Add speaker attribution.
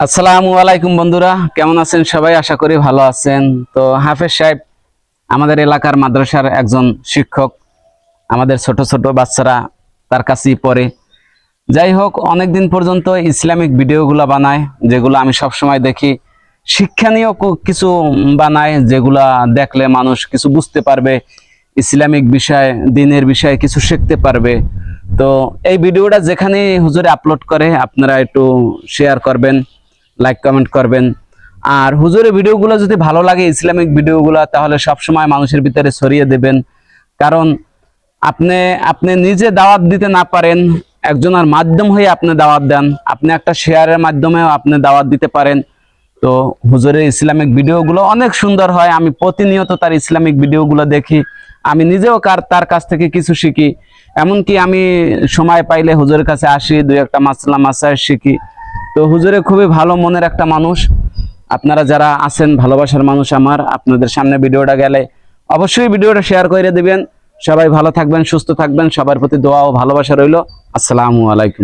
Speaker 1: আসসালামু আলাইকুম বন্ধুরা, কেমন আছেন সবাই? আশা করি ভালো আছেন। তো হাফেজ সাহেব আমাদের এলাকার মাদ্রাসার একজন শিক্ষক। আমাদের ছোট ছোট বাচ্চারা তার কাছেই পড়ে। যাই হোক, অনেকদিন পর্যন্ত ইসলামিক ভিডিওগুলো বানায়, যেগুলো আমি সব সময় দেখি। শিক্ষণীয় কিছু বানায়, যেগুলা দেখলে মানুষ কিছু বুঝতে পারবে, ইসলামিক বিষয় দ্বীনের বিষয়ে কিছু শিখতে পারবে। তো এই ভিডিওটা যেখানে হুজুরে আপলোড করে আপনারা একটু শেয়ার করবেন, লাইক কমেন্ট করবেন। আর হুজুরের ভিডিওগুলো যদি ভালো লাগে, ইসলামিক ভিডিওগুলো, তাহলে সবসময় মানুষের ভিতরে ছড়িয়ে দেবেন। কারণ আপনি আপনি নিজে দাওয়াত দিতে না পারেন, একজনের মাধ্যম হয়ে আপনি দাওয়াত দেন। আপনি একটা শেয়ারের মাধ্যমেও আপনি দাওয়াত দিতে পারেন। তো হুজুরের ইসলামিক ভিডিওগুলো অনেক সুন্দর হয়। আমি প্রতিনিয়ত তার ইসলামিক ভিডিওগুলো দেখি। আমি নিজেও তার কাছ থেকে কিছু শিখি। এমনকি আমি সময় পাইলে হুজুরের কাছে আসি, দুই একটা মাসলা মাসায়েল শিখি। তো হুজুরে খুবই ভালো মনের একটা মানুষ। আপনারা যারা আছেন ভালোবাসার মানুষ আমার, আপনাদের সামনে ভিডিওটা গেলে অবশ্যই ভিডিওটা শেয়ার করে দিবেন। সবাই ভালো থাকবেন, সুস্থ থাকবেন। সবার প্রতি দোয়া ও ভালোবাসা রইল। আসসালামু আলাইকুম।